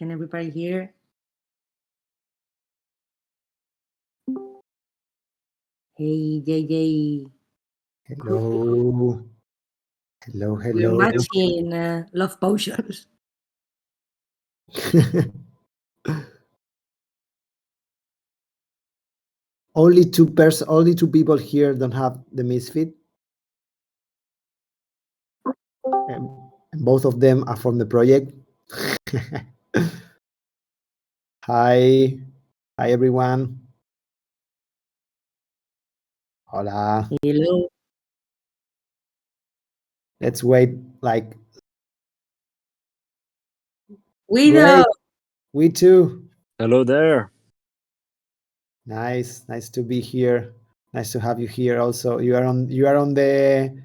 Can everybody hear? Hey, JJ. Hello. Hello, We're hello. matching love potions. Only two people here don't have the misfit. And both of them are from the project. Hi everyone. Hola. Hello. Let's wait like Guido. We too. Hello there. Nice to be here. Nice to have you here. Also, you are on the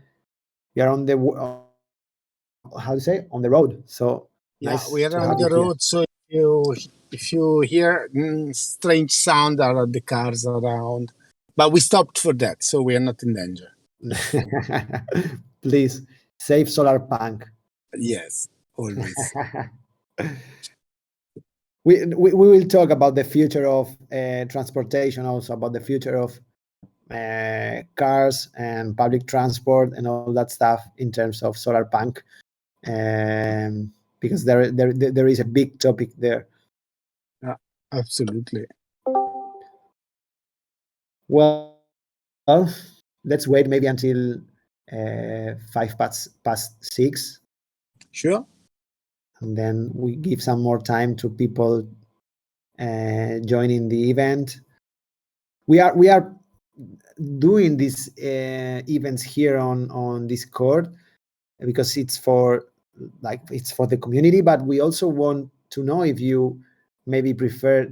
how to say, on the road. So yeah, nice we are to on have the you here. road. So if you hear strange sound, are the cars around, but we stopped for that, so we are not in danger. Please save Solarpunk. Yes, always. We will talk about the future of transportation, also about the future of cars and public transport and all that stuff in terms of Solarpunk, because there is a big topic there. Absolutely. Well, let's wait maybe until 6:05. Sure. And then we give some more time to people joining the event. We are doing these events here on Discord because it's for the community, but we also want to know if you maybe prefer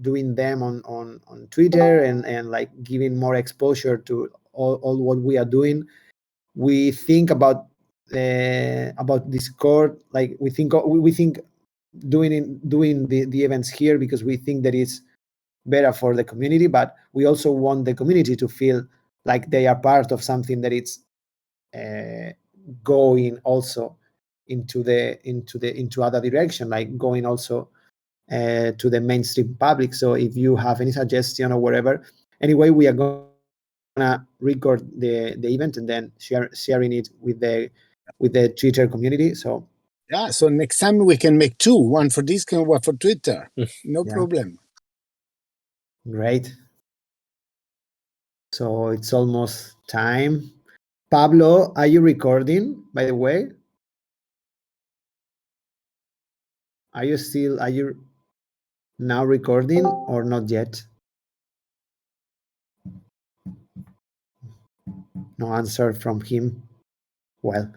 doing them on Twitter and like giving more exposure to all what we are doing. We think about Discord, like we think doing the events here because we think that it's better for the community, but we also want the community to feel like they are part of something that it's going also into other direction, like going also to the mainstream public. So if you have any suggestion or whatever, anyway, we are gonna record the event and then sharing it with the Twitter community. So yeah, so next time we can make two, one for Discord and one for Twitter. No Yeah. problem. Great. So it's almost time. Pablo, are you recording, by the way? Are you now recording or not yet? No answer from him. Well,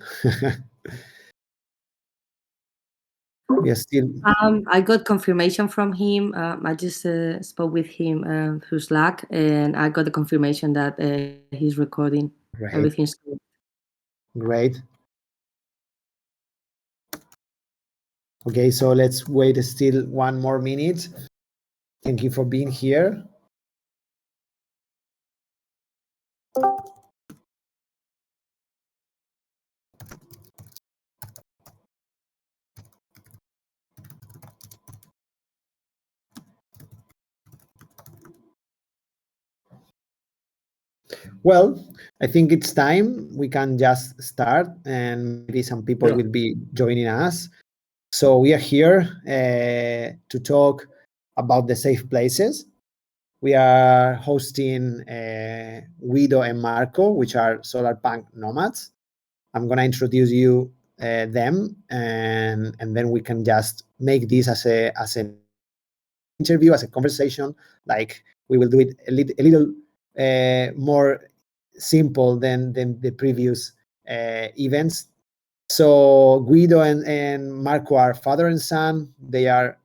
we are still. I got confirmation from him. I just spoke with him through Slack, and I got the confirmation that he's recording. Great. Everything's good. Great. Okay, so let's wait still 1 more minute. Thank you for being here. Well, I think it's time we can just start, and maybe some people will be joining us. So we are here to talk about the safe places. We are hosting Guido and Marco, which are Solarpunk Nomads. I'm gonna introduce you them, and then we can just make this as an interview, as a conversation. Like we will do it a little more simple than the previous events. So Guido and Marco are father and son. They are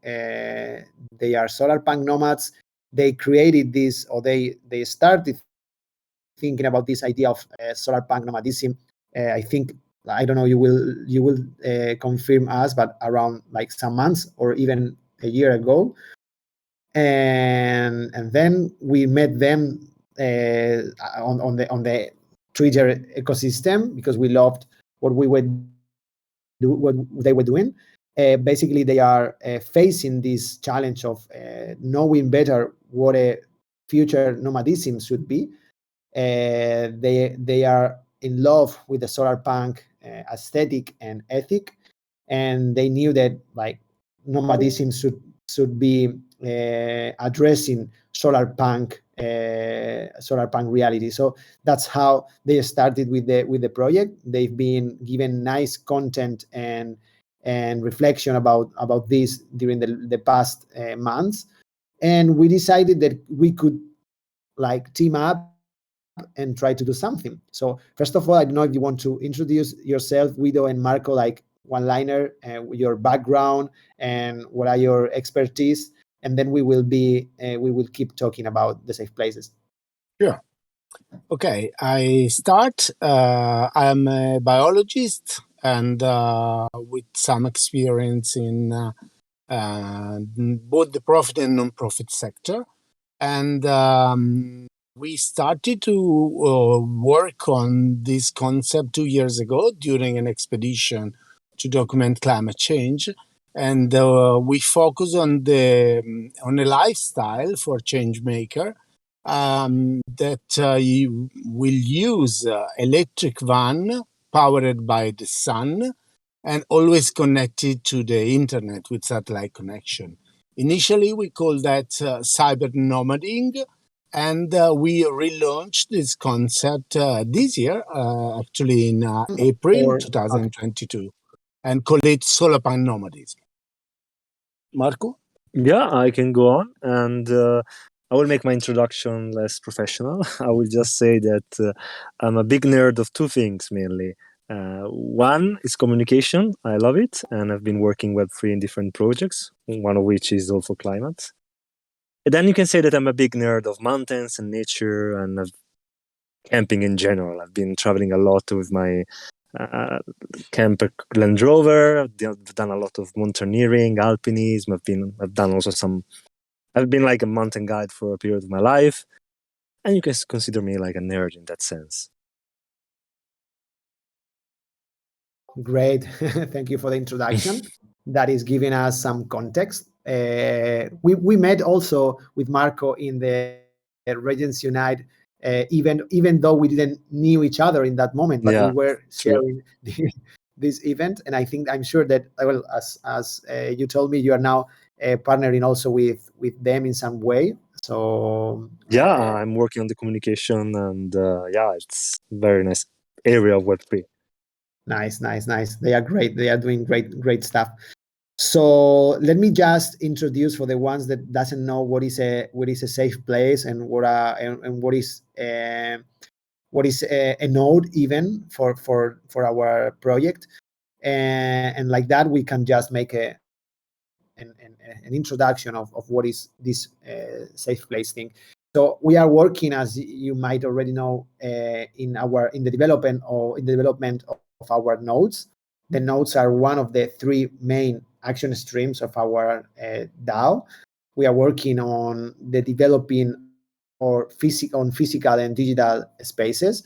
Solarpunk Nomads. They created this, or they started thinking about this idea of Solarpunk nomadism. I think, I don't know, you will confirm us, but around like some months or even a year ago. And then we met them on the Twitter ecosystem because we loved what they were doing, basically they are facing this challenge of knowing better what a future nomadism should be. They are in love with the Solarpunk aesthetic and ethic, and they knew that like nomadism should be addressing solarpunk reality. So that's how they started with the project. They've been given nice content and reflection about this during the past months, and we decided that we could like team up and try to do something. So first of all, I don't know if you want to introduce yourself, Guido and Marco, like one liner, your background and what are your expertise, and then we will keep talking about the safe places. Sure. Okay, I start. I am a biologist and with some experience in both the profit and non-profit sector. And we started to work on this concept 2 years ago during an expedition to document climate change. And we focus on a lifestyle for change maker that you will use electric van powered by the sun and always connected to the internet with satellite connection. Initially, we called that cyber nomading, and we relaunched this concept this year, actually in April 2022, and called it Solarpunk Nomads. Marco? Yeah, I can go on, and I will make my introduction less professional. I will just say that I'm a big nerd of two things mainly. One is communication. I love it, and I've been working Web3 in different projects, one of which is all for climate. And then you can say that I'm a big nerd of mountains and nature and of camping in general. I've been traveling a lot with my camper Land Rover. I've done a lot of mountaineering, alpinism. I've been like a mountain guide for a period of my life, and you can consider me like a nerd in that sense. Great. Thank you for the introduction. That is giving us some context. We met also with Marco in the Regents Unite event, even though we didn't knew each other in that moment, but we were sharing this event. And I'm sure that, well, as you told me, you are now partnering also with them in some way. So I'm working on the communication, and it's a very nice area of Web3. Nice. They are great. They are doing great stuff. So let me just introduce for the ones that doesn't know what is a safe place and what is a node even for our project, and like that we can just make an introduction of what is this safe place thing. So we are working, as you might already know, in the development of our nodes. The nodes are one of the three main action streams of our DAO. We are working on the developing on physical and digital spaces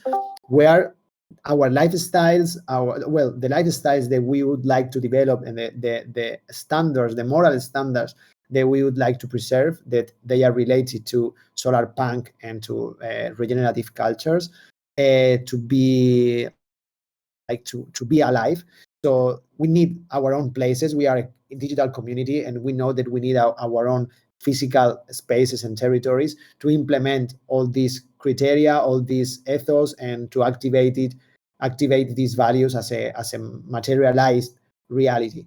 where our lifestyles, the lifestyles that we would like to develop and the standards, the moral standards that we would like to preserve, that they are related to Solarpunk and to regenerative cultures, to be alive. So we need our own places. We are a digital community, and we know that we need our own physical spaces and territories to implement all these criteria, all these ethos, and to activate these values as a materialized reality.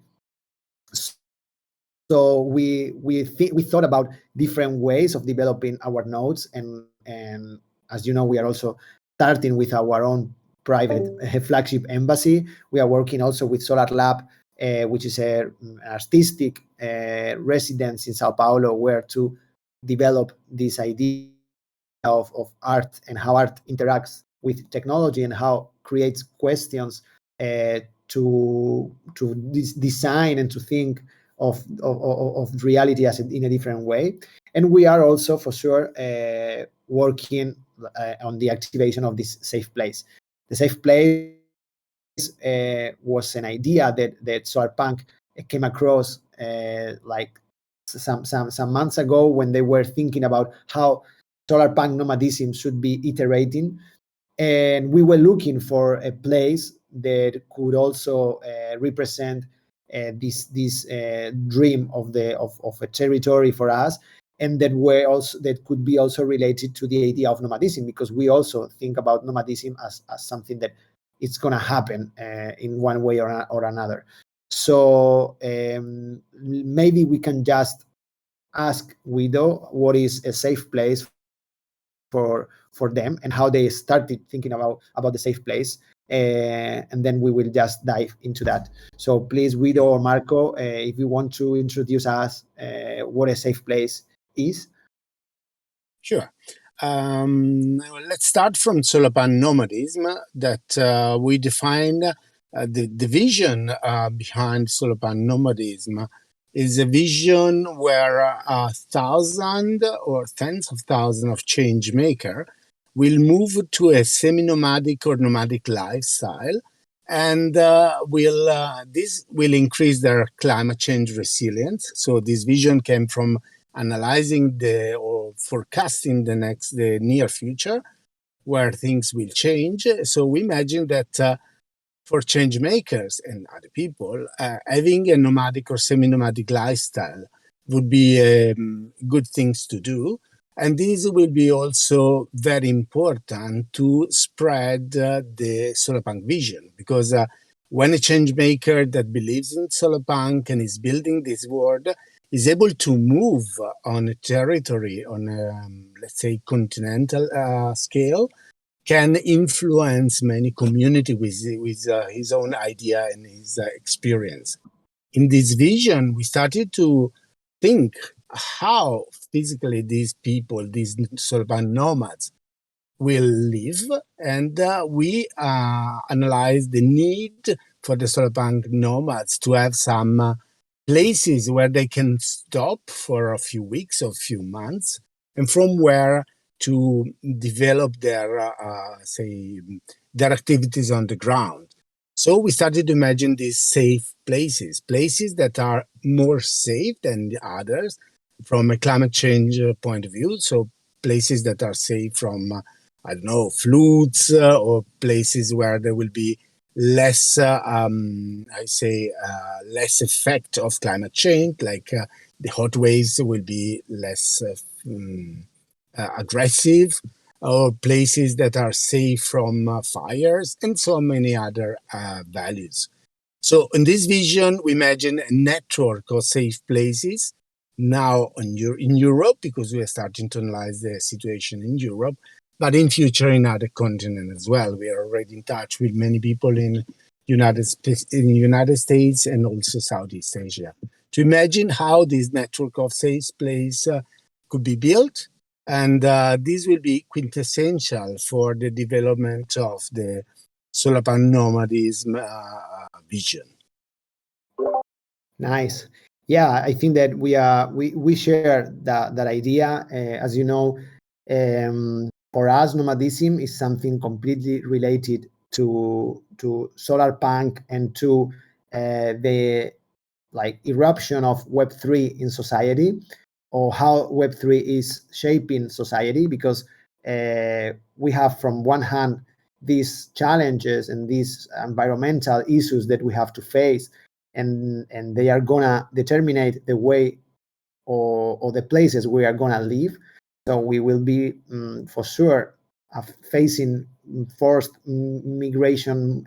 So we thought about different ways of developing our nodes, and as you know, we are also starting with our own private flagship embassy. We are working also with Solar Lab, which is an artistic residence in Sao Paulo, where to develop this idea of art and how art interacts with technology and how creates questions to design and to think of reality in a different way. And we are also for sure working on the activation of this safe place. The safe place was an idea that Solarpunk came across like some months ago when they were thinking about how Solarpunk Nomadism should be iterating, and we were looking for a place that could also represent this dream of a territory for us, and that could be also related to the idea of nomadism, because we also think about nomadism as something that it's going to happen in one way or another. So maybe we can just ask Guido what is a safe place for them and how they started thinking about the safe place, and then we will just dive into that. So please, Guido or Marco, if you want to introduce us what a safe place is. Sure. Let's start from Solarpunk Nomadism, that we defined the vision behind Solarpunk Nomadism is a vision where 1,000 or tens of thousands of change maker will move to a semi-nomadic or nomadic lifestyle, and this will increase their climate change resilience. So this vision came from analyzing or forecasting the near future, where things will change. So we imagine that for change makers and other people, having a nomadic or semi-nomadic lifestyle would be good things to do. And this will be also very important to spread the Solarpunk vision, because when a change maker that believes in Solarpunk and is building this world is able to move on a territory on a, let's say, continental scale, can influence many community with his own idea and his experience. In this vision, we started to think how physically these people, these Solarpunk nomads, will live, and we analyzed the need for the Solarpunk nomads to have some places where they can stop for a few weeks or few months, and from where to develop their their activities on the ground. So we started to imagine these safe places that are more safe than the others from a climate change point of view. So places that are safe from I don't know, floods, or places where there will be less, less effect of climate change, like the hot waves will be less aggressive, or places that are safe from fires, and so many other values. So in this vision, we imagine a network of safe places now in Europe, because we are starting to analyze the situation in Europe, but in future in other continents as well. We are already in touch with many people in United States and also Southeast Asia to imagine how this network of safe place could be built, and this will be quintessential for the development of the Solarpunk nomadism vision. Nice. Yeah, I think that we share that idea. As you know, for us, nomadism is something completely related to Solarpunk and to the eruption of Web3 in society, or how Web3 is shaping society, because we have from one hand these challenges and these environmental issues that we have to face, and they are gonna determine the way or the places we are gonna live. So we will be for sure facing forced migration,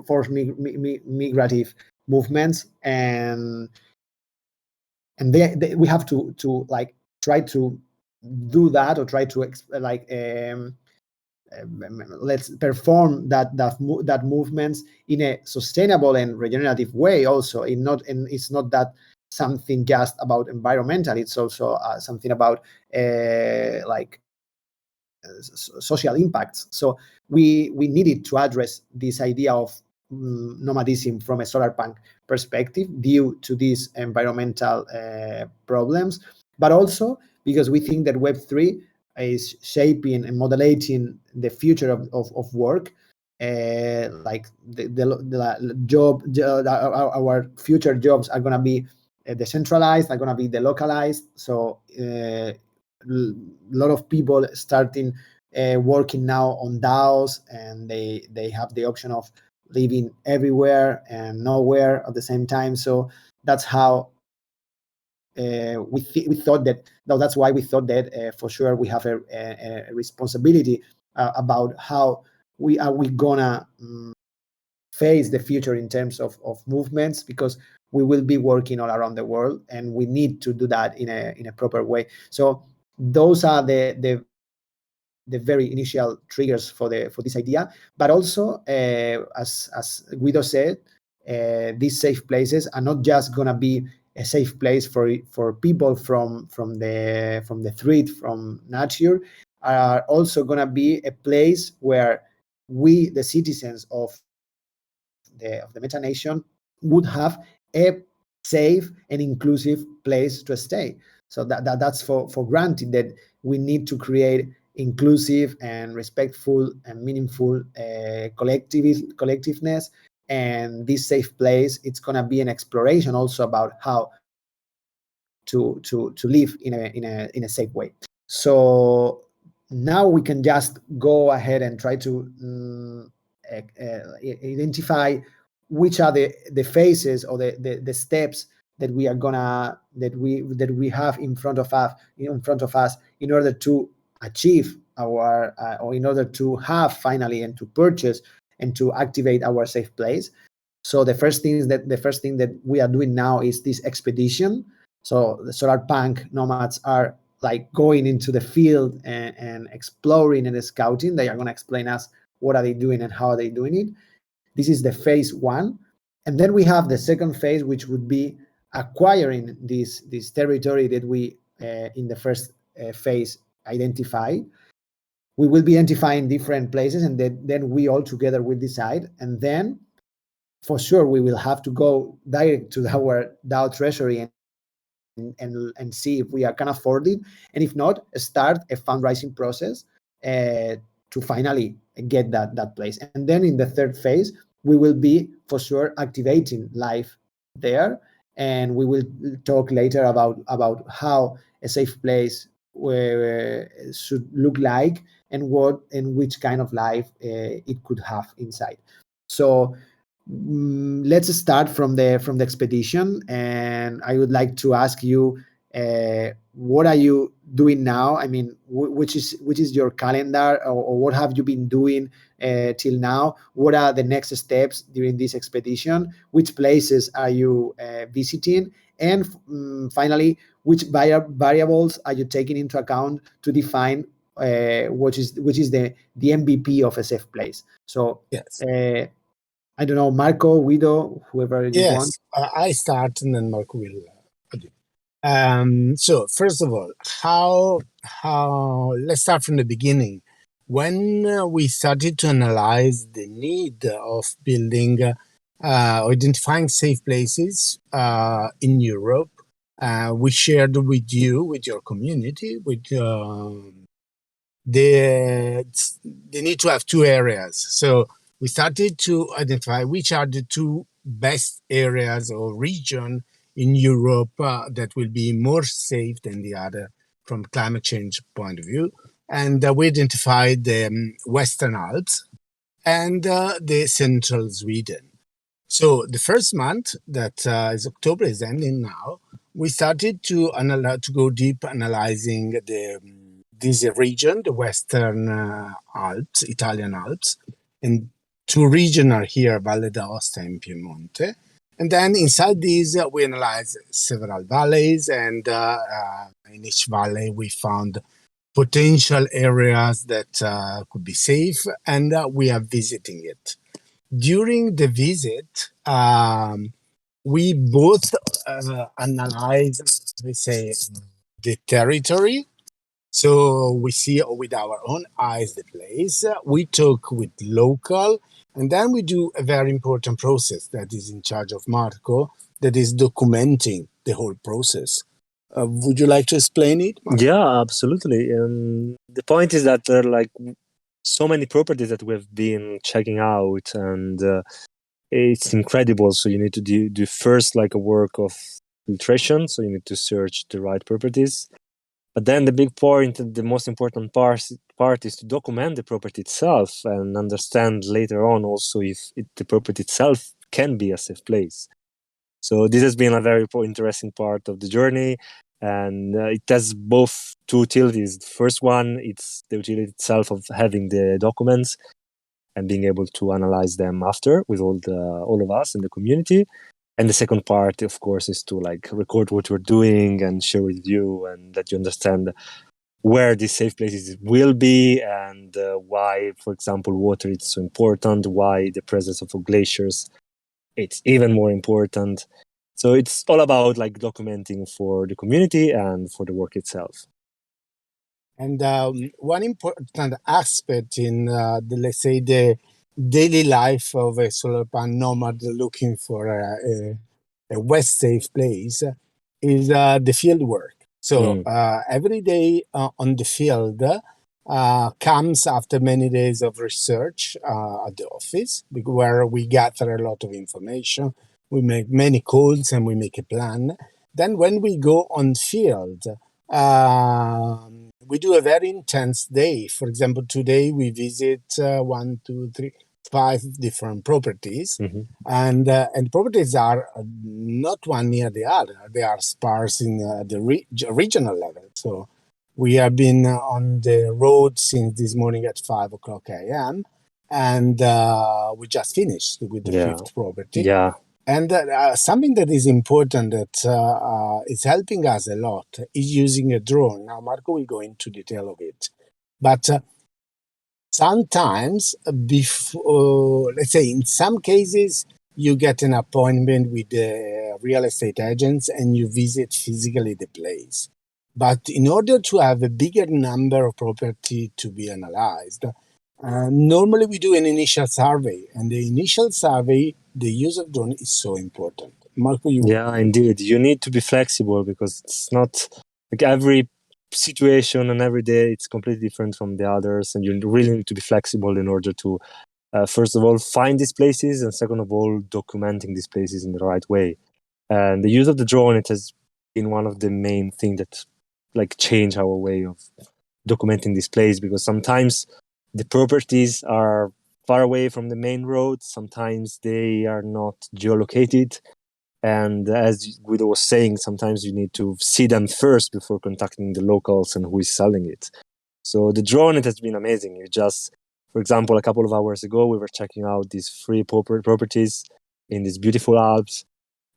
forced migrative movements, and we have to try to do that, or try to let's perform that movements in a sustainable and regenerative way. Also, it's not that something just about environmental. It's also something about social impacts. So we needed to address this idea of nomadism from a Solarpunk perspective due to these environmental problems, but also because we think that Web3 is shaping and modulating the future of work. like the job, our future jobs are going to be decentralized, are going to be delocalized. So a lot of people starting working now on DAOs, and they have the option of living everywhere and nowhere at the same time. So that's how we thought that. No, that's why we thought that for sure we have a responsibility about how we gonna face the future in terms of movements, because we will be working all around the world, and we need to do that in a proper way. So those are the very initial triggers for this idea. But also, as Guido said, these safe places are not just gonna be a safe place for people from the threat from nature, are also gonna be a place where we, the citizens of the meta nation, would have a safe and inclusive place to stay. So that's for granted that we need to create inclusive and respectful and meaningful collectiveness. And this safe place, it's going to be an exploration also about how to live in a safe way. So now we can just go ahead and try to identify which are the phases or the steps that we are gonna that we have in front of us in order to achieve our or in order to have finally and to purchase and to activate our safe place. So the first thing that we are doing now is this expedition. So the Solarpunk Nomads are like going into the field and exploring and scouting. They are going to explain us what are they doing and how are they doing it. This is the phase one. And then we have the second phase, which would be acquiring this territory that we in the first phase identified. We will be identifying different places, and then we all together will decide. And then for sure we will have to go direct to our DAO treasury and see if we can afford it, and if not, start a fundraising process to finally get that place. And then in the third phase, we will be for sure activating life there, and we will talk later about how a safe place should look like, and which kind of life it could have inside. So let's start from the expedition, and I would like to ask you, what are you doing now? I mean, which is your calendar, or what have you been doing till now? What are the next steps during this expedition? Which places are you visiting? And finally, which variables are you taking into account to define which is the MVP of a safe place? So Yes. I don't know, Marco, Guido, whoever you want. Yes, I start and then Marco will do. So first of all, how let's start from the beginning. When we started to analyze the need of building, identifying safe places in Europe, we shared with you, with your community, with they need to have two areas. So we started to identify which are the two best areas or region in Europe that will be more safe than the other from climate change point of view. And we identified the Western Alps and the central Sweden. So the first month, that is October, is ending now. We started to go deep analyzing this region, the Western Alps, Italian Alps, and two regions are here, Valle d'Aosta and Piemonte. And then inside these, we analyzed several valleys, and in each valley we found potential areas that could be safe, and we are visiting it. During the visit, we both analyze, we say, the territory. So we see with our own eyes the place. We talk with local, and then we do a very important process that is in charge of Marco, that is documenting the whole process. Would you like to explain it, Marco? Yeah, absolutely. The point is that there are like so many properties that we've been checking out, and it's incredible. So you need to do first like a work of filtration. So you need to search the right properties. But then the big point, the most important part is to document the property itself and understand later on also if the property itself can be a safe place. So this has been a very interesting part of the journey, and it has both two utilities. The first one, it's the utility itself of having the documents and being able to analyze them after with all of us in the community. And the second part, of course, is to like record what we're doing and share with you, and that you understand where these safe places will be, and why, for example, water is so important, why the presence of glaciers it's even more important. So it's all about like documenting for the community and for the work itself. And one important aspect in let's say the daily life of a Solarpunk nomad looking for a West Safe Place is the field work. So every day on the field comes after many days of research at the office, where we gather a lot of information, we make many calls, and we make a plan. Then when we go on field, we do a very intense day. For example, today we visit 1, 2, 3, 5 different properties, and properties are not one near the other. They are sparse in the regional level. So we have been on the road since this morning at 5 o'clock a.m. and we just finished with the fifth property. Yeah. And something that is important that is helping us a lot is using a drone. Now, Marco will go into detail of it. But sometimes, let's say in some cases, you get an appointment with the real estate agents and you visit physically the place. But in order to have a bigger number of property to be analyzed, normally we do an initial survey, and the initial survey, the use of drone is so important. Marco, Yeah, indeed. You need to be flexible because it's not like every situation and every day it's completely different from the others, and you really need to be flexible in order to, first of all, find these places, and second of all, documenting these places in the right way. And the use of the drone, it has been one of the main things that like change our way of documenting this place, because sometimes the properties are far away from the main road, sometimes they are not geolocated, and as Guido was saying, sometimes you need to see them first before contacting the locals and who is selling it. So the drone, it has been amazing. You just, for example, a couple of hours ago we were checking out these 3 properties in these beautiful Alps,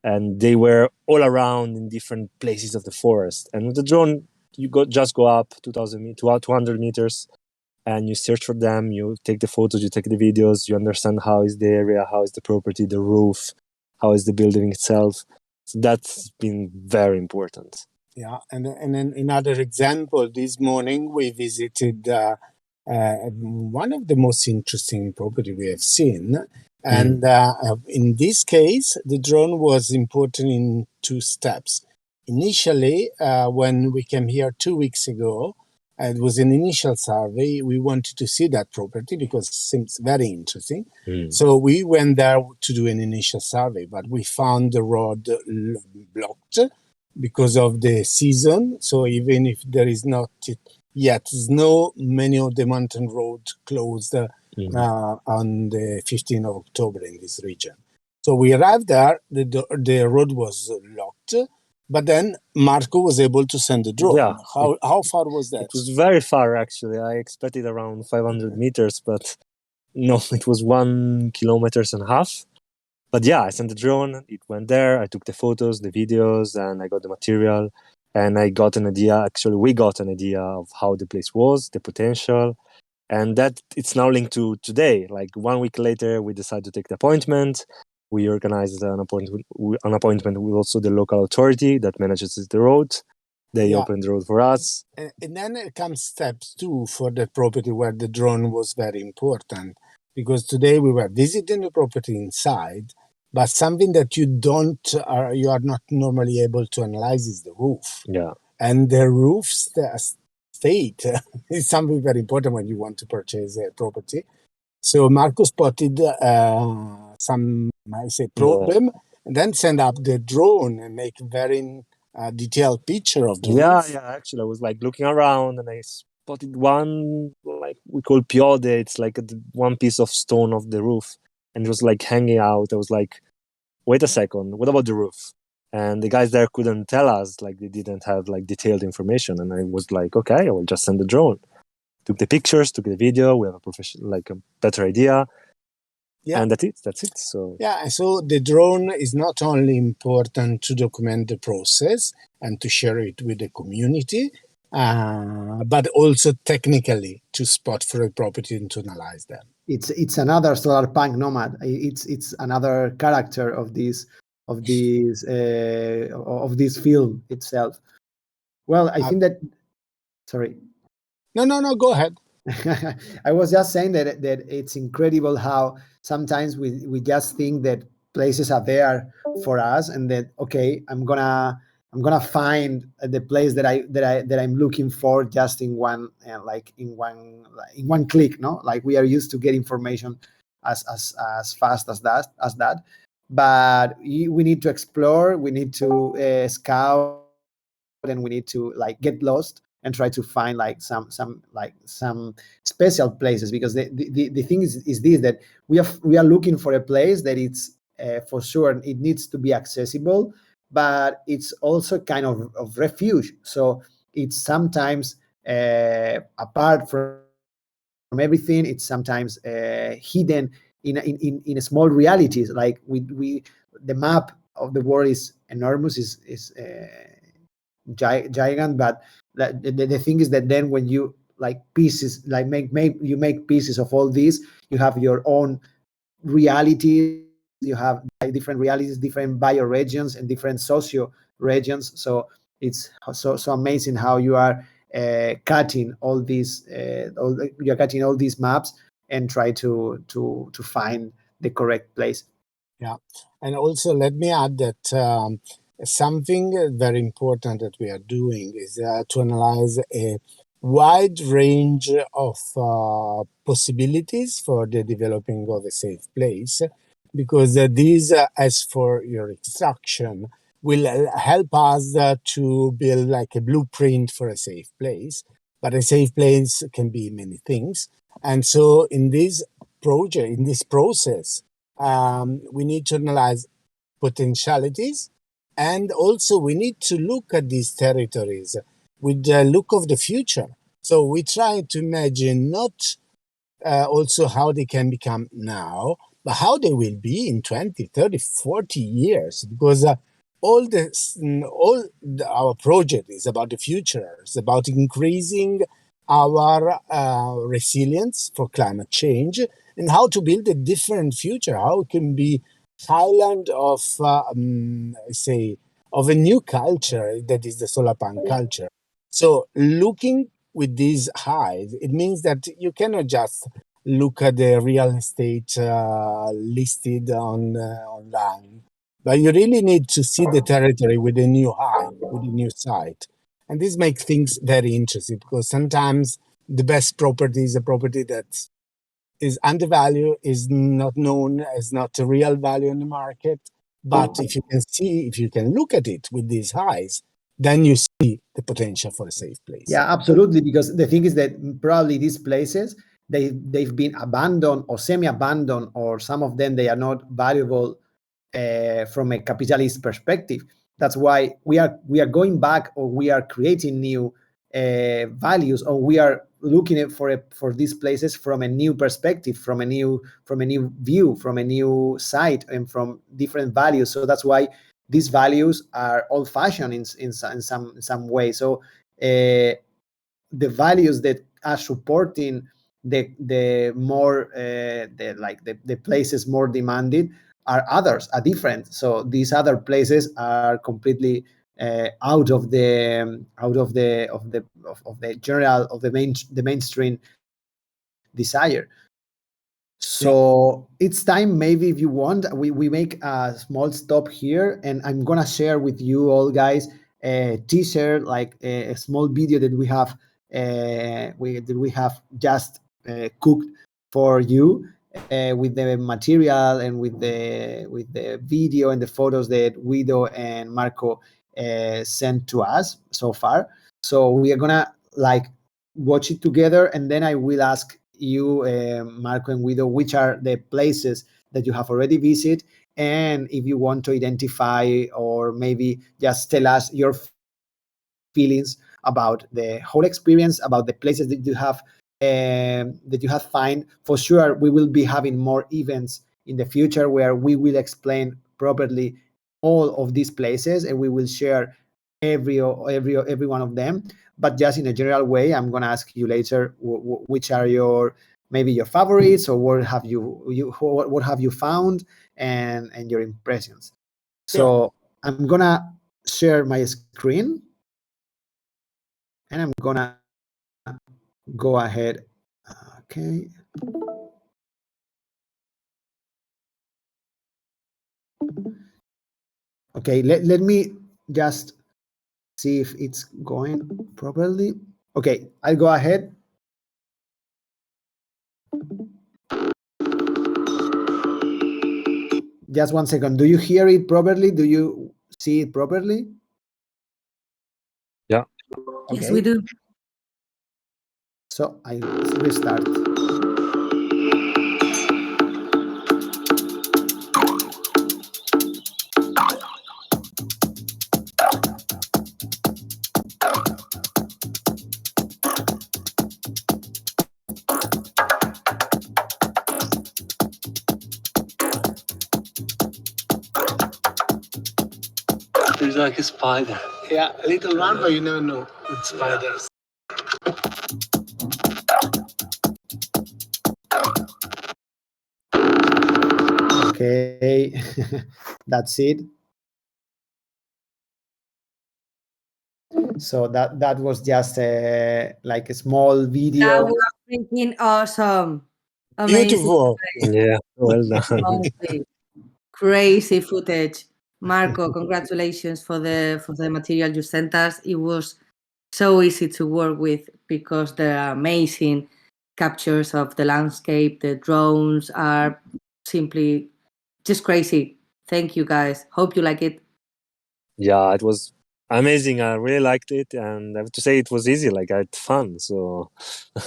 and they were all around in different places of the forest. And with the drone, you just go up 200 meters, and you search for them. You take the photos, you take the videos, you understand how is the area, how is the property, the roof, how is the building itself. So that's been very important. Yeah, and then another example. This morning we visited one of the most interesting property we have seen. And in this case, the drone was important in 2 steps. Initially, when we came here 2 weeks ago, it was an initial survey. We wanted to see that property because it seems very interesting. So we went there to do an initial survey, but we found the road blocked because of the season. So even if there is not yet snow, many of the mountain roads closed on the 15th of October in this region. So we arrived there, the road was locked, but then Marco was able to send the drone. Yeah. How far was that? It was very far, actually. I expected around 500 meters, but no, it was 1.5 kilometers. But yeah, I sent the drone, it went there, I took the photos, the videos, and I got the material, and I got an idea, actually we got an idea of how the place was, the potential, and that it's now linked to today. Like 1 week later, we decided to take the appointment. We organized an appointment with also the local authority that manages the road. They opened the road for us. And then it comes step 2 for the property where the drone was very important. Because today we were visiting the property inside, but something that you are not normally able to analyze is the roof. Yeah. And the roof fate is something very important when you want to purchase a property. So Marco spotted some, I say, problem, and then send up the drone and make very detailed picture of the roof. Yeah. Actually, I was like looking around and I spotted one, like we call piode. It's like one piece of stone of the roof, and it was like hanging out. I was like, wait a second, what about the roof? And the guys there couldn't tell us, like they didn't have like detailed information. And I was like, okay, I will just send the drone. Took the pictures, took the video. We have a professional, like a better idea. Yeah. And that's it. So yeah, so the drone is not only important to document the process and to share it with the community, but also technically to spot for a property and to analyze them. It's another Solarpunk Nomad. It's another character of this film itself. Well, I think that. Sorry. No, go ahead. I was just saying that it's incredible how sometimes we just think that places are there for us, and that okay, I'm gonna find the place that I'm looking for just in one in one click. No, like we are used to get information as fast as that. But we need to explore, we need to scout, and we need to like get lost and try to find like some special places, because the thing is this, that we are looking for a place that it's for sure it needs to be accessible, but it's also kind of refuge. So it's sometimes apart from everything, it's sometimes hidden in small realities. Like we the map of the world is enormous, is giant, but the thing is that then when you like pieces, like make pieces of all these, you have your own realities, you have like different realities, different bioregions and different socio regions. So it's so amazing how you are cutting all these you're cutting all these maps and try to find the correct place. Yeah, and also let me add that something very important that we are doing is to analyze a wide range of possibilities for the developing of a safe place, because these, as for your instruction, will help us to build like a blueprint for a safe place. But a safe place can be many things, and so in this project, in this process, we need to analyze potentialities, and also we need to look at these territories with the look of the future. So we try to imagine not also how they can become now, but how they will be in 20, 30, 40 years, because all our project is about the future. It's about increasing our resilience for climate change, and how to build a different future, how it can be highland of, say, of a new culture that is the Solarpunk culture. So looking with these eyes, it means that you cannot just look at the real estate listed online, but you really need to see the territory with a new eye, with a new sight. And this makes things very interesting, because sometimes the best property is a property that is undervalued, is not known, as not a real value in the market. But if you can look at it with these eyes, then you see the potential for a safe place. Yeah, absolutely. Because the thing is that probably these places, they've been abandoned or semi-abandoned, or some of them they are not valuable from a capitalist perspective. That's why we are going back, or we are creating new values, or we are looking for these places from a new perspective, from a new view, from a new site, and from different values. So that's why these values are old-fashioned in some way. So the values that are supporting the more the places more demanded are different. So these other places are completely out of the general, of the mainstream desire. So it's time, maybe if you want, we make a small stop here, and I'm gonna share with you all guys a teaser, like a small video that we have we have just cooked for you with the material and with the video and the photos that Guido and Marco sent to us so far. So we are gonna like watch it together, and then I will ask you, Marco and Guido, which are the places that you have already visited, and if you want to identify or maybe just tell us your feelings about the whole experience, about the places that you have find. For sure, we will be having more events in the future where we will explain properly all of these places, and we will share every one of them. But just in a general way, I'm going to ask you later which are your maybe your favorites, or what have you found, and your impressions. So I'm gonna share my screen, and I'm gonna go ahead. Okay. Okay, let me just see if it's going properly. Okay, I'll go ahead. Just 1 second. Do you hear it properly? Do you see it properly? Yeah. Yes, Okay. we do. So I restart. There's like a spider. Yeah, a little one, but you never know. It's spiders. Okay, that's it. So that was just like a small That video. was freaking awesome. Amazing. Beautiful. Yeah, well done. Honestly, crazy footage. Marco, congratulations for the material you sent us. It was so easy to work with because there are amazing captures of the landscape. The drones are simply just crazy. Thank you guys. Hope you like it. Yeah, it was amazing. I really liked it, and I have to say it was easy. Like I had fun, so it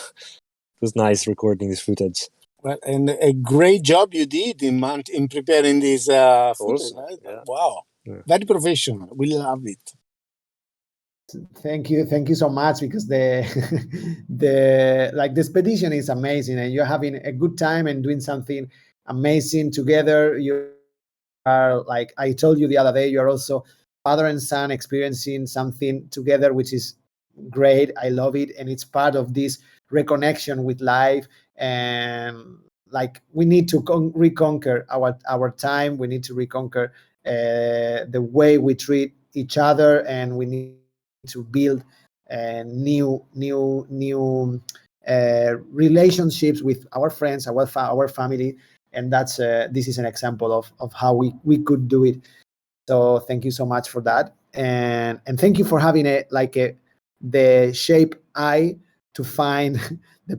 was nice recording this footage. Well, and a great job you did in preparing this footage. Right? Yeah. Wow, Yeah. very professional. We love it. Thank you so much, because the expedition is amazing, and you're having a good time and doing something amazing together. You are, like I told you the other day, you're also father and son experiencing something together, which is great. I love it, and it's part of this reconnection with life. And like we need to reconquer our time. We need to reconquer the way we treat each other, and we need to build new relationships with our friends, our family. And that's this is an example of how we could do it. So thank you so much for that, and thank you for having the shape eye to find the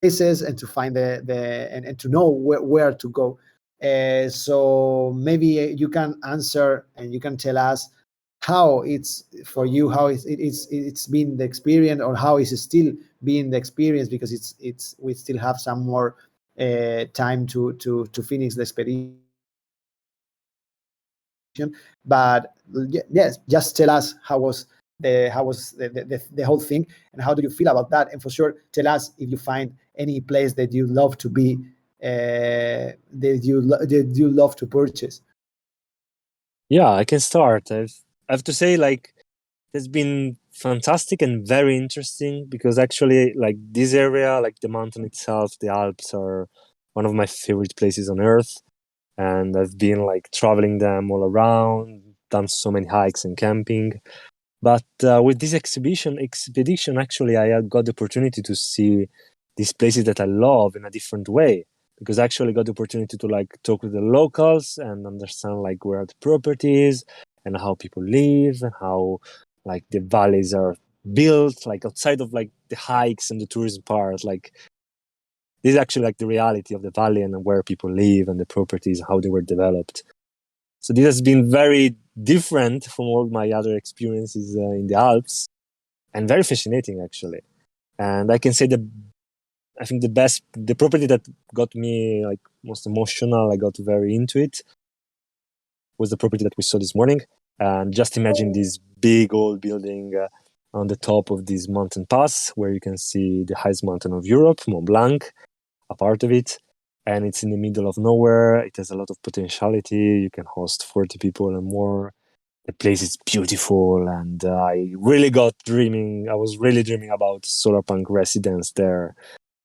places, and to find and to know where to go. So maybe you can answer, and you can tell us how it's for you, how it's been the experience, or how is it still being the experience, because it's we still have some more time to finish the expedition. But yes, just tell us how was the whole thing, and how do you feel about that. And for sure, tell us if you find any place that you love to be, that you love to purchase. Yeah, I can start. I have to say, like, it's been fantastic and very interesting, because actually, like, this area, like the mountain itself, the Alps, are one of my favorite places on earth. And I've been like traveling them all around, done so many hikes and camping. But with this expedition, actually, I got the opportunity to see these places that I love in a different way, because I actually got the opportunity to like talk with the locals and understand like where the properties and how people live, and how like the valleys are built like outside of like the hikes and the tourism part. Like this is actually like the reality of the valley and where people live and the properties, how they were developed. So this has been very different from all my other experiences in the Alps, and very fascinating actually. And I can say that I think the property that got me like most emotional, I got very into it, was the property that we saw this morning. And just imagine this big old building on the top of this mountain pass, where you can see the highest mountain of Europe, Mont Blanc, a part of it. And it's in the middle of nowhere. It has a lot of potentiality. You can host 40 people and more. The place is beautiful, and I was really dreaming about Solarpunk residence there,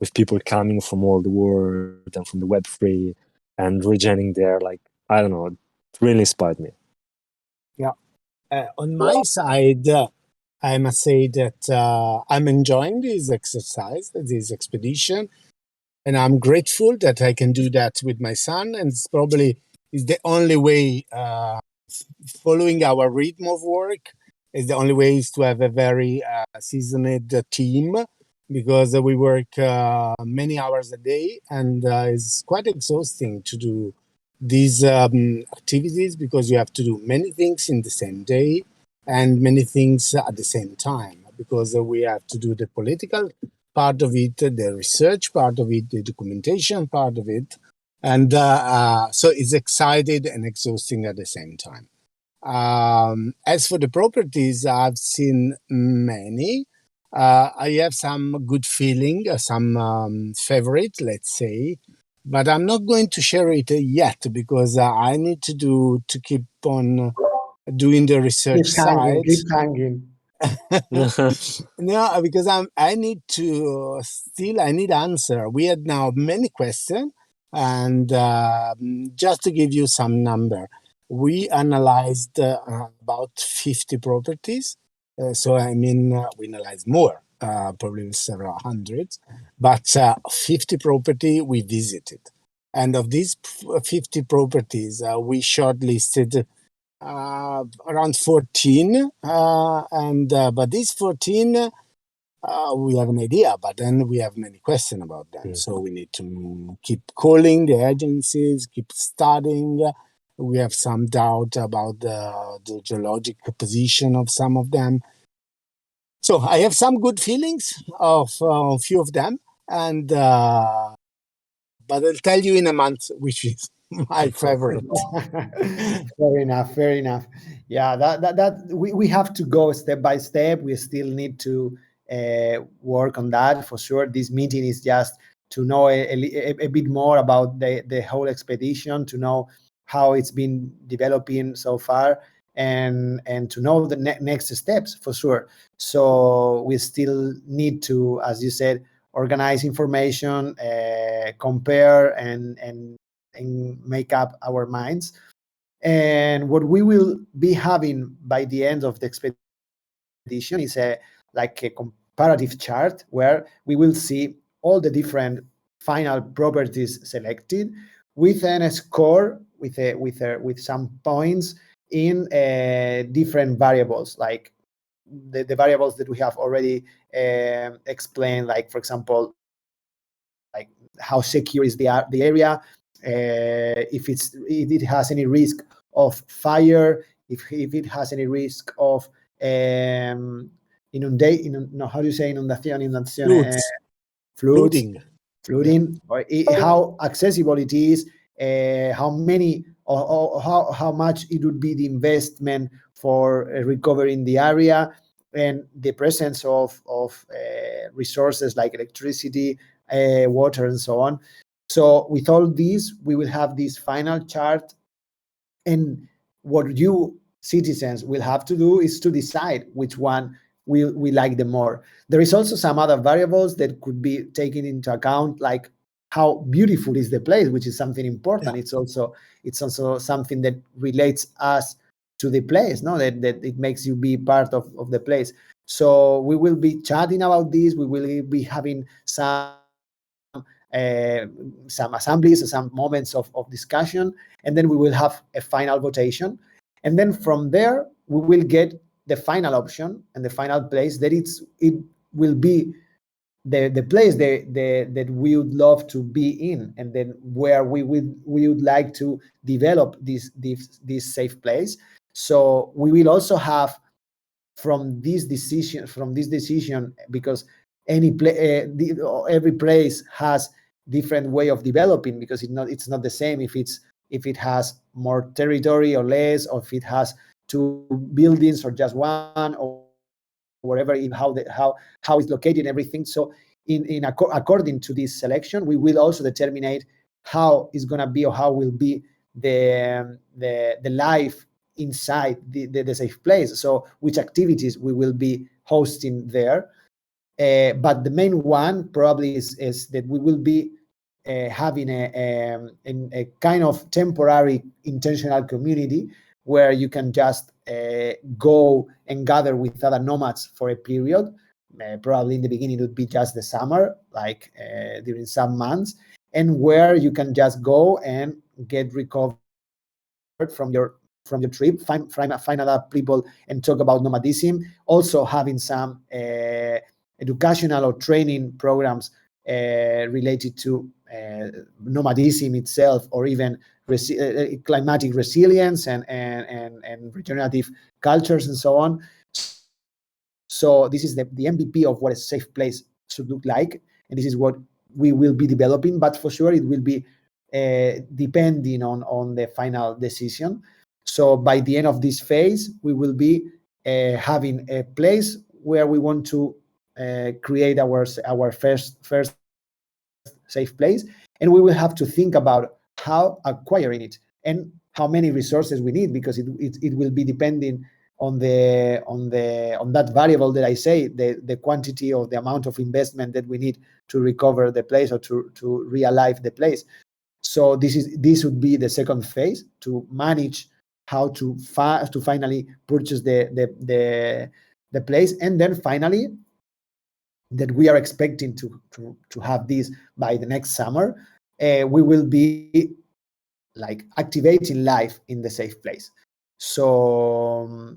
with people coming from all the world and from the Web3 and rejoining there. Like, I don't know, it really inspired me. Yeah. On my side, I must say that I'm enjoying this exercise, this expedition, and I'm grateful that I can do that with my son. And it's probably is the only way. Following our rhythm of work is the only way is to have a very seasoned team, because we work many hours a day, and it's quite exhausting to do these activities, because you have to do many things in the same day and many things at the same time, because we have to do the political part of it, the research part of it, the documentation part of it. And so it's exciting and exhausting at the same time. As for the properties, I've seen many. I have some good feeling, some favorite, let's say, but I'm not going to share it yet, because I need to keep on doing the research side. Keep hanging. No, because I need to I need answer. We had now many questions, and just to give you some number, we analyzed about 50 properties. So I mean, we analyzed more, probably several hundreds, but 50 property we visited, and of these 50 properties, we shortlisted around 14, but these 14, we have an idea, but then we have many questions about them. So we need to keep calling the agencies, keep studying. We have some doubt about the geologic position of some of them. So I have some good feelings of a few of them, and but I'll tell you in a month which is my favorite. Fair enough. Yeah, that we have to go step by step. We still need to work on that for sure. This meeting is just to know a bit more about the whole expedition, to know how it's been developing so far, and to know the next steps for sure. So we still need to, as you said, organize information, compare, and make up our minds. And what we will be having by the end of the expedition is a comparative chart, where we will see all the different final properties selected with a score, with some points in different variables, like the variables that we have already explained, like for example, like how secure is the area, if it has any risk of fire, if it has any risk of inundation, no, how do you say inundación? Flooding, or how accessible it is, how many, or how much it would be the investment for recovering the area, and the presence of resources like electricity, water, and so on. So with all these, we will have this final chart, and what you citizens will have to do is to decide which one we like the more. There is also some other variables that could be taken into account, like how beautiful is the place, which is something important. Yeah. It's also something that relates us to the place, no? That it makes you be part of the place. So we will be chatting about this. We will be having some assemblies, some moments of discussion, and then we will have a final votation. And then from there, we will get the final option and the final place that it will be the place that we would love to be in, and then where we would like to develop this safe place. So we will also have from this decision, because every place has different way of developing, because it's not the same if it has more territory or less, or if it has 2 buildings or just 1, or whatever, how it's located and everything. So according to this selection, we will also determine how it's going to be, or how will be the life inside the safe place. So which activities we will be hosting there. But the main one probably is that we will be having a kind of temporary intentional community where you can just go and gather with other nomads for a period. Probably in the beginning it would be just the summer, like during some months, and where you can just go and get recovered from your trip, find other people and talk about nomadism. Also having some educational or training programs related to nomadism itself, or even climatic resilience and regenerative cultures and so on. So this is the MVP of what a safe place should look like, and this is what we will be developing. But for sure, it will be depending on the final decision. So by the end of this phase, we will be having a place where we want to create our first safe place, and we will have to think about how acquiring it and how many resources we need, because it will be depending on that variable that I say, the quantity or the amount of investment that we need to recover the place or to re-alive the place. So this would be the second phase, to manage how to finally purchase the place, and then finally, that we are expecting to have this by the next summer, we will be like activating life in the safe place. So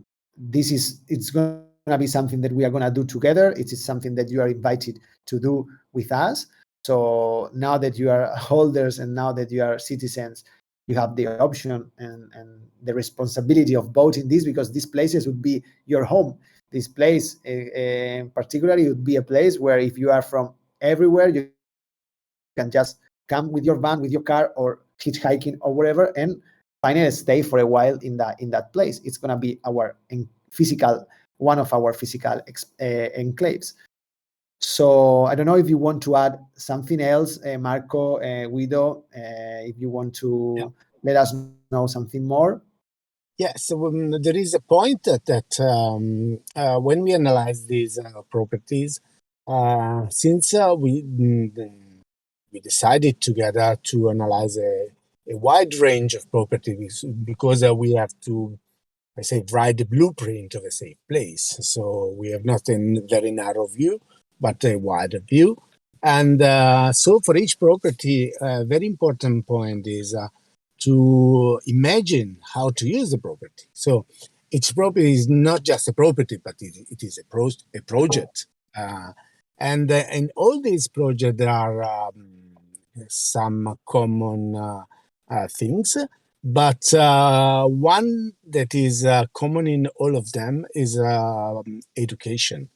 it's going to be something that we are going to do together. It is something that you are invited to do with us. So now that you are holders and now that you are citizens, you have the option and the responsibility of voting this, because these places would be your home. This place particularly would be a place where, if you are from everywhere, you can just come with your van, with your car, or hitchhiking or wherever, and finally stay for a while in that place. It's going to be one of our physical enclaves. So I don't know if you want to add something else, Marco, Guido, if you want to let us know something more. Yes, there is a point that when we analyze these properties, since we decided together to analyze a wide range of properties, because we have to, I say, write the blueprint of a safe place. So we have not a very narrow view, but a wider view. And so for each property, a very important point is to imagine how to use the property. So each property is not just a property, but it is a project. And in all these projects, there are some common things. But one that is common in all of them is education,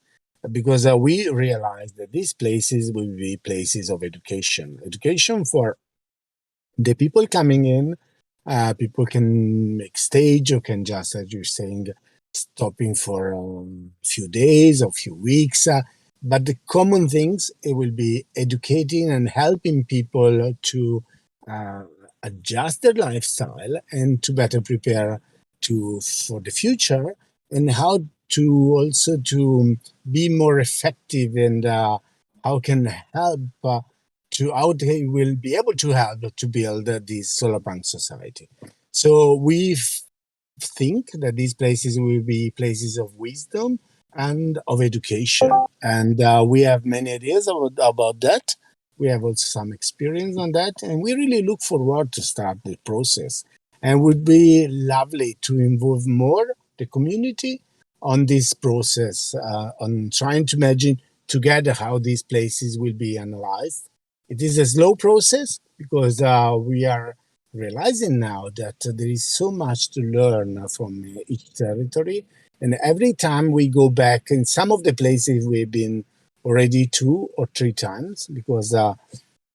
because we realize that these places will be places of education. Education for the people coming in. People can make stage, or can just, as you're saying, stopping for a few days or few weeks. But the common things, it will be educating and helping people to adjust their lifestyle and to better prepare for the future, and how to also to be more effective, and how can help how they will be able to help to build this Solarpunk society. So we think that these places will be places of wisdom and of education, and we have many ideas about that. We have also some experience on that, and we really look forward to start the process. And would be lovely to involve more the community, on this process, on trying to imagine together how these places will be analyzed. It is a slow process because we are realizing now that there is so much to learn from each territory. And every time we go back, in some of the places we've been already 2 or 3 times, because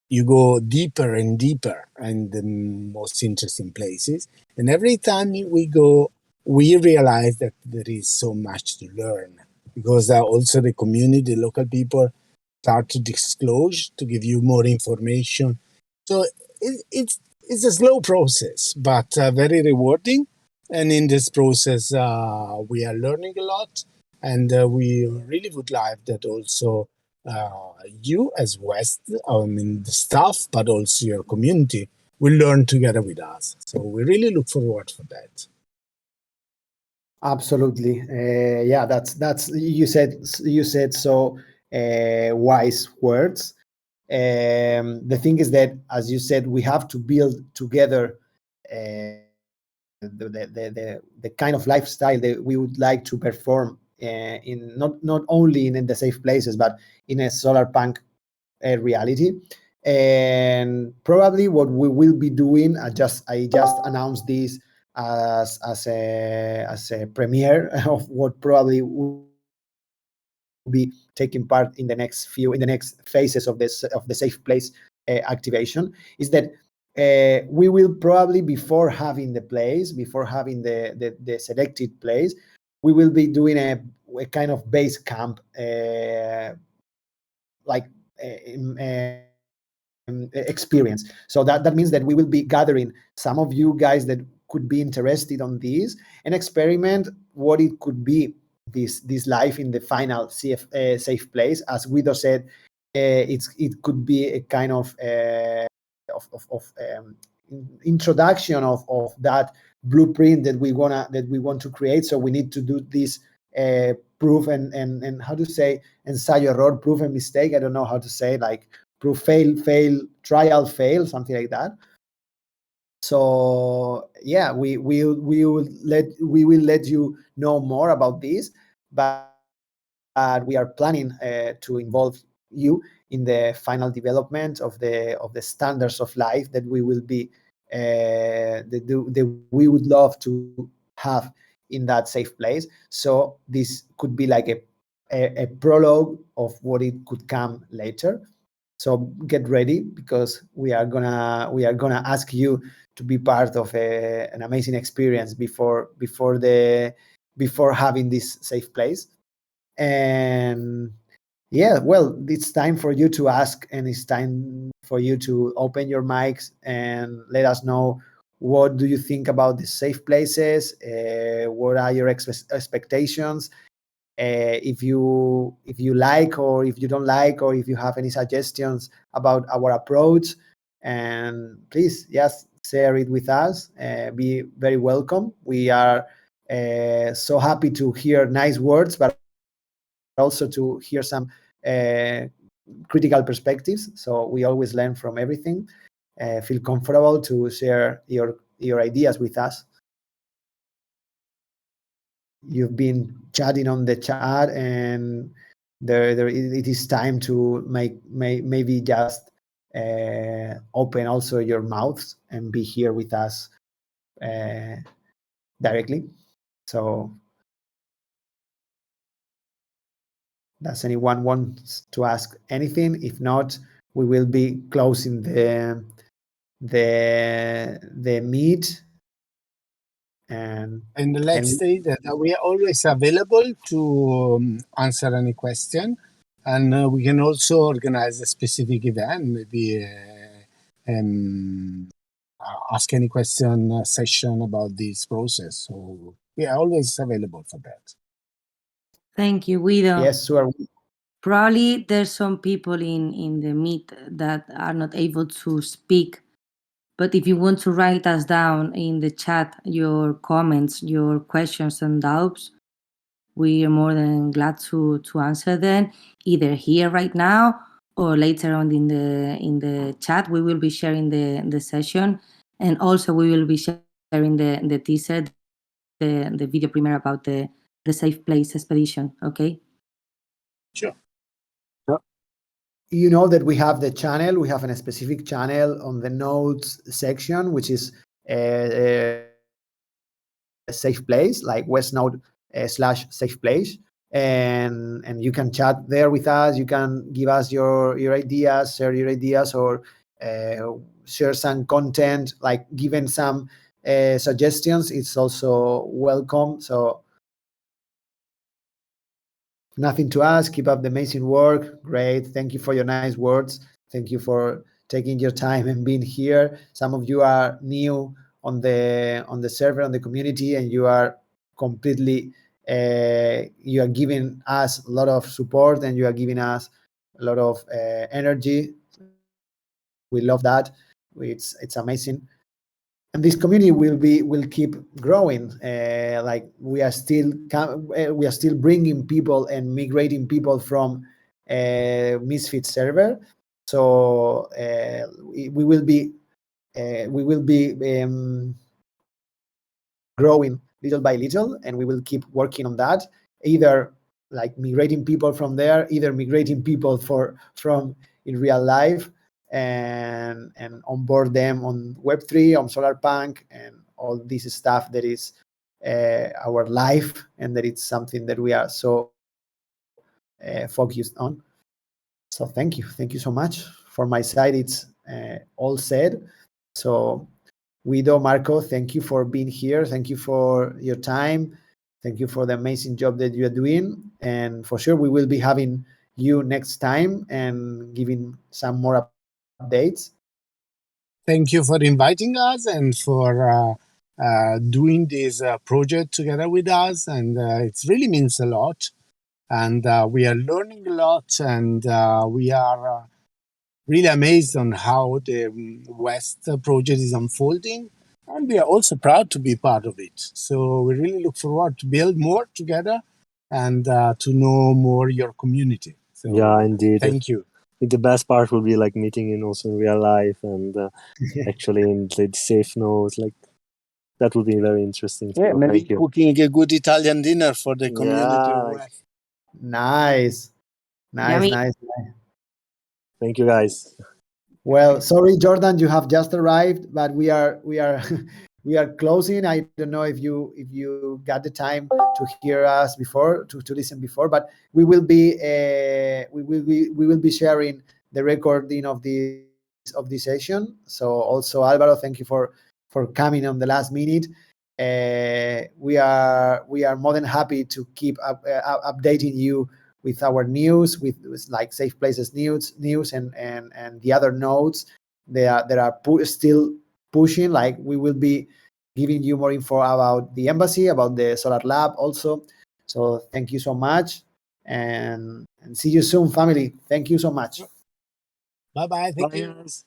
you go deeper and deeper in the most interesting places. And every time we go, we realize that there is so much to learn, because also the community, the local people start to disclose, to give you more information. So it's a slow process, but very rewarding. And in this process, we are learning a lot. And we really would like that also you as West, I mean the staff, but also your community will learn together with us. So we really look forward for that. Absolutely. Yeah, that's you said so wise words. The thing is that, as you said, we have to build together the kind of lifestyle that we would like to perform in not only in the safe places, but in a Solarpunk reality. And probably what we will be doing, I just announced this as a premiere of what probably will be taking part in the next phases of the safe place activation, is that we will probably, before having the selected place, we will be doing a kind of base camp, like experience. So that means that we will be gathering some of you guys that could be interested on this and experiment what it could be, this life in the final safe place. As Guido said, it could be a kind of introduction of that blueprint that we want to create. So we need to do this proof and how to say, ensayo error, proof and mistake. I don't know how to say, like proof, fail, trial, fail, something like that. So yeah, we will let you know more about this, but we are planning to involve you in the final development of the standards of life that we will be that we would love to have in that safe place. So this could be like a prologue of what it could come later. So get ready, because we are gonna ask you to be part of an amazing experience before having this safe place. And yeah, well, it's time for you to ask, and it's time for you to open your mics and let us know, what do you think about the safe places? What are your expectations? If you like, or if you don't like, or if you have any suggestions about our approach, and please just share it with us. Be very welcome. We are so happy to hear nice words, but also to hear some critical perspectives. So we always learn from everything. Feel comfortable to share your ideas with us. You've been chatting on the chat, and it is time to maybe just open also your mouths and be here with us directly. So does anyone want to ask anything? If not, we will be closing the meet. And let's say that we are always available to answer any question, and we can also organize a specific event, maybe ask any question session about this process. So we are always available for that. Thank you, Guido. yes, sure. Probably there's some people in the meet that are not able to speak, but if you want to write us down in the chat your comments, your questions and doubts, we are more than glad to answer them, either here right now or later on in the chat. We will be sharing the session, and also we will be sharing the teaser, the video premiere about the the Safe Place expedition. Okay. Sure. You know that we have the channel. We have a specific channel on the notes section, which is a safe place, like westnode/safe place, and you can chat there with us. You can give us your ideas, share your ideas, or share some content, like giving some suggestions. It's also welcome. So nothing to ask. Keep up the amazing work. Great. Thank you for your nice words. Thank you for taking your time and being here. Some of you are new on the server, on the community, and you are completely you are giving us a lot of support, and you are giving us a lot of energy. We love that. It's amazing. And this community will keep growing. Like we are still bringing people and migrating people from Misfit server. So we will be growing little by little, and we will keep working on that. Either like migrating people from there, either migrating people from in real life, and onboard them on Web3, on Solarpunk, and all this stuff that is our life, and that it's something that we are so focused on. So thank you so much. For my side, it's all said. So Guido, Marco, thank you for being here. Thank you for your time. Thank you for the amazing job that you are doing. And for sure, we will be having you next time and giving some more updates. Thank you for inviting us and for doing this project together with us. And it really means a lot. And we are learning a lot, and we are really amazed on how the West project is unfolding. And we are also proud to be part of it. So we really look forward to build more together and to know more your community. So Yeah, indeed. thank you. I think the best part will be like meeting in also in real life, and actually in the safe notes, like that would be very interesting. Yeah, So maybe thank you. cooking a good Italian dinner for the community of Yeah, West. Nice. Yummy. thank you guys. Well, sorry, Jordan, you have just arrived, but we are we are closing. I don't know if you got the time to hear us before, to listen before, but we will be sharing the recording of this session. So also, Alvaro, thank you for coming on the last minute. We are more than happy to keep updating you with our news, with like Safe Places news and the other nodes that are still pushing. Like we will be giving you more info about the embassy, about the Solar Lab also. So thank you so much, and see you soon, family. Thank you so much. Bye-bye. Thank Bye, you. guys.